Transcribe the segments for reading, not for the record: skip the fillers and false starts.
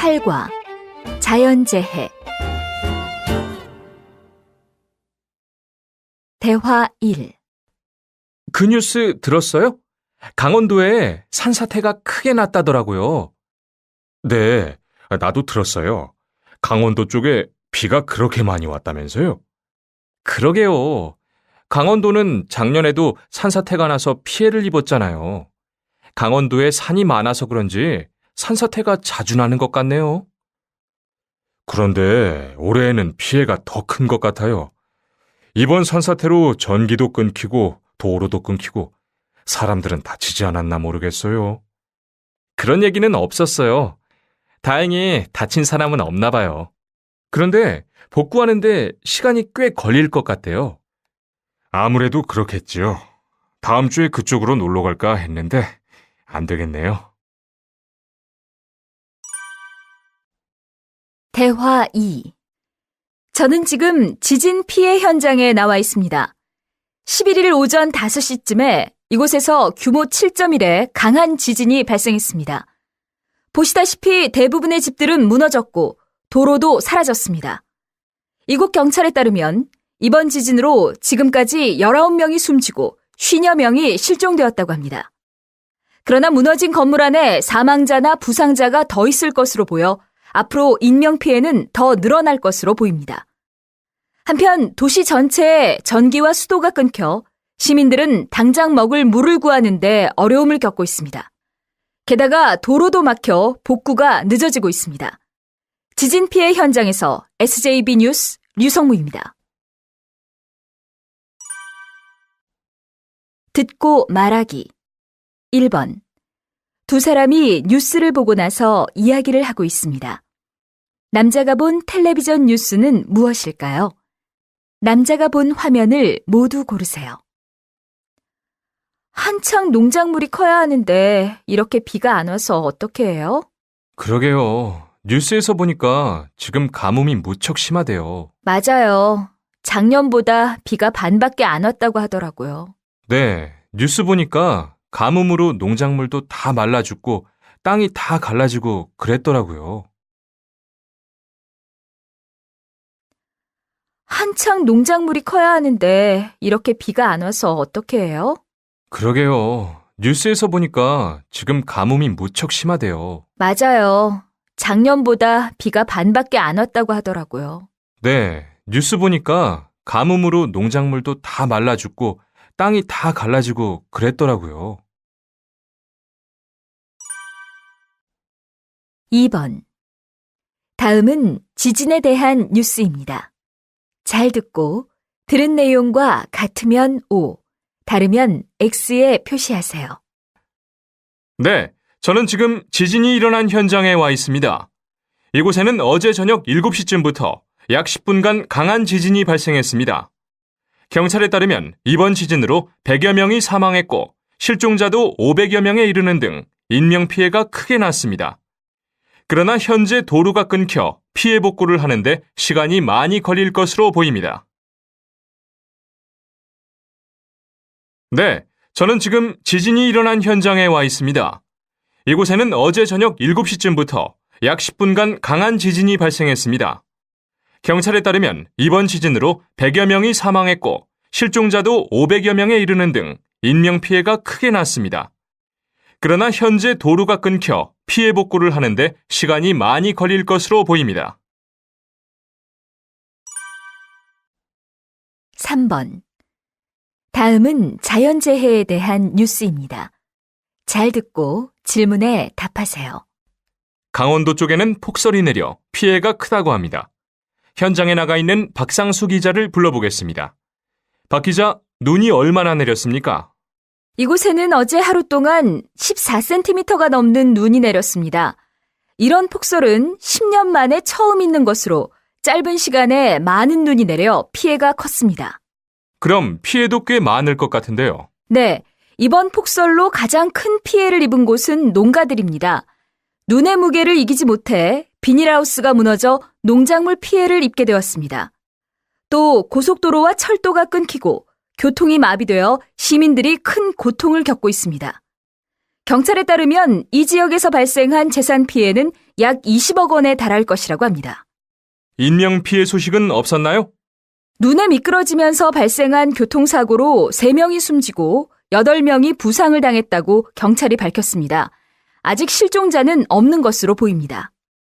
제8과 자연재해 대화 1. 그 뉴스 들었어요? 강원도에 산사태가 크게 났다더라고요. 네, 나도 들었어요. 강원도 쪽에 비가 그렇게 많이 왔다면서요? 그러게요. 강원도는 작년에도 산사태가 나서 피해를 입었잖아요. 강원도에 산이 많아서 그런지 산사태가 자주 나는 것 같네요. 그런데 올해에는 피해가 더 큰 것 같아요. 이번 산사태로 전기도 끊기고 도로도 끊기고 사람들은 다치지 않았나 모르겠어요. 그런 얘기는 없었어요. 다행히 다친 사람은 없나 봐요. 그런데 복구하는데 시간이 꽤 걸릴 것 같아요. 아무래도 그렇겠지요. 다음 주에 그쪽으로 놀러 갈까 했는데 안 되겠네요. 대화 2. 저는 지금 지진 피해 현장에 나와 있습니다. 11일 오전 5시쯤에 이곳에서 규모 7.1의 강한 지진이 발생했습니다. 보시다시피 대부분의 집들은 무너졌고 도로도 사라졌습니다. 이곳 경찰에 따르면 이번 지진으로 지금까지 19명이 숨지고 50여 명이 실종되었다고 합니다. 그러나 무너진 건물 안에 사망자나 부상자가 더 있을 것으로 보여 앞으로 인명피해는 더 늘어날 것으로 보입니다. 한편 도시 전체에 전기와 수도가 끊겨 시민들은 당장 먹을 물을 구하는데 어려움을 겪고 있습니다. 게다가 도로도 막혀 복구가 늦어지고 있습니다. 지진 피해 현장에서 SJB 뉴스 류성무입니다. 듣고 말하기 1번. 두 사람이 뉴스를 보고 나서 이야기를 하고 있습니다. 남자가 본 텔레비전 뉴스는 무엇일까요? 남자가 본 화면을 모두 고르세요. 한창 농작물이 커야 하는데 이렇게 비가 안 와서 어떻게 해요? 그러게요. 뉴스에서 보니까 지금 가뭄이 무척 심하대요. 맞아요. 작년보다 비가 반밖에 안 왔다고 하더라고요. 네, 뉴스 보니까 가뭄으로 농작물도 다 말라 죽고 땅이 다 갈라지고 그랬더라고요. 한창 농작물이 커야 하는데 이렇게 비가 안 와서 어떻게 해요? 그러게요. 뉴스에서 보니까 지금 가뭄이 무척 심하대요. 맞아요. 작년보다 비가 반밖에 안 왔다고 하더라고요. 네, 뉴스 보니까 가뭄으로 농작물도 다 말라 죽고 땅이 다 갈라지고 그랬더라고요. 2번. 다음은 지진에 대한 뉴스입니다. 잘 듣고 들은 내용과 같으면 O, 다르면 X에 표시하세요. 네, 저는 지금 지진이 일어난 현장에 와 있습니다. 이곳에는 어제 저녁 7시쯤부터 약 10분간 강한 지진이 발생했습니다. 경찰에 따르면 이번 지진으로 100여 명이 사망했고 실종자도 500여 명에 이르는 등 인명피해가 크게 났습니다. 그러나 현재 도로가 끊겨 피해 복구를 하는데 시간이 많이 걸릴 것으로 보입니다. 네, 저는 지금 지진이 일어난 현장에 와 있습니다. 이곳에는 어제 저녁 7시쯤부터 약 10분간 강한 지진이 발생했습니다. 경찰에 따르면 이번 지진으로 100여 명이 사망했고 실종자도 500여 명에 이르는 등 인명피해가 크게 났습니다. 그러나 현재 도로가 끊겨 피해 복구를 하는데 시간이 많이 걸릴 것으로 보입니다. 3번. 다음은 자연재해에 대한 뉴스입니다. 잘 듣고 질문에 답하세요. 강원도 쪽에는 폭설이 내려 피해가 크다고 합니다. 현장에 나가 있는 박상수 기자를 불러보겠습니다. 박 기자, 눈이 얼마나 내렸습니까? 이곳에는 어제 하루 동안 14cm가 넘는 눈이 내렸습니다. 이런 폭설은 10년 만에 처음 있는 것으로 짧은 시간에 많은 눈이 내려 피해가 컸습니다. 그럼 피해도 꽤 많을 것 같은데요. 네, 이번 폭설로 가장 큰 피해를 입은 곳은 농가들입니다. 눈의 무게를 이기지 못해 비닐하우스가 무너져 농작물 피해를 입게 되었습니다. 또 고속도로와 철도가 끊기고 교통이 마비되어 시민들이 큰 고통을 겪고 있습니다. 경찰에 따르면 이 지역에서 발생한 재산 피해는 약 20억 원에 달할 것이라고 합니다. 인명피해 소식은 없었나요? 눈에 미끄러지면서 발생한 교통사고로 3명이 숨지고 8명이 부상을 당했다고 경찰이 밝혔습니다. 아직 실종자는 없는 것으로 보입니다.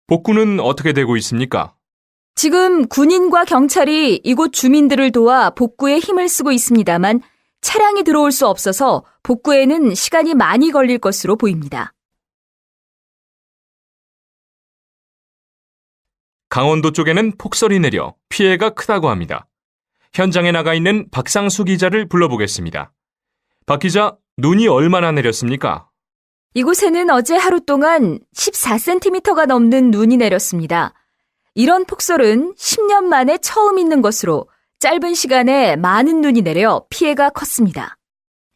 복구는 어떻게 되고 있습니까? 지금 군인과 경찰이 이곳 주민들을 도와 복구에 힘을 쓰고 있습니다만 차량이 들어올 수 없어서 복구에는 시간이 많이 걸릴 것으로 보입니다. 강원도 쪽에는 폭설이 내려 피해가 크다고 합니다. 현장에 나가 있는 박상수 기자를 불러보겠습니다. 박 기자, 눈이 얼마나 내렸습니까? 이곳에는 어제 하루 동안 14cm가 넘는 눈이 내렸습니다. 이런 폭설은 10년 만에 처음 있는 것으로 짧은 시간에 많은 눈이 내려 피해가 컸습니다.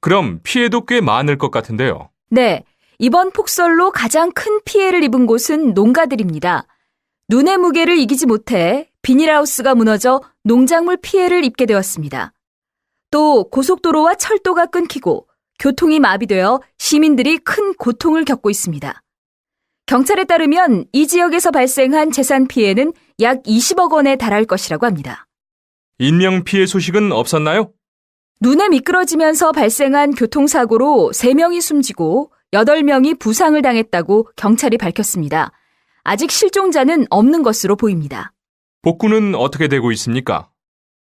그럼 피해도 꽤 많을 것 같은데요. 네, 이번 폭설로 가장 큰 피해를 입은 곳은 농가들입니다. 눈의 무게를 이기지 못해 비닐하우스가 무너져 농작물 피해를 입게 되었습니다. 또 고속도로와 철도가 끊기고 교통이 마비되어 시민들이 큰 고통을 겪고 있습니다. 경찰에 따르면 이 지역에서 발생한 재산 피해는 약 20억 원에 달할 것이라고 합니다. 인명피해 소식은 없었나요? 눈에 미끄러지면서 발생한 교통사고로 3명이 숨지고 8명이 부상을 당했다고 경찰이 밝혔습니다. 아직 실종자는 없는 것으로 보입니다. 복구는 어떻게 되고 있습니까?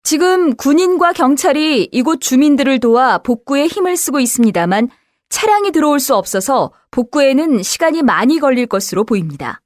지금 군인과 경찰이 이곳 주민들을 도와 복구에 힘을 쓰고 있습니다만 차량이 들어올 수 없어서 복구에는 시간이 많이 걸릴 것으로 보입니다.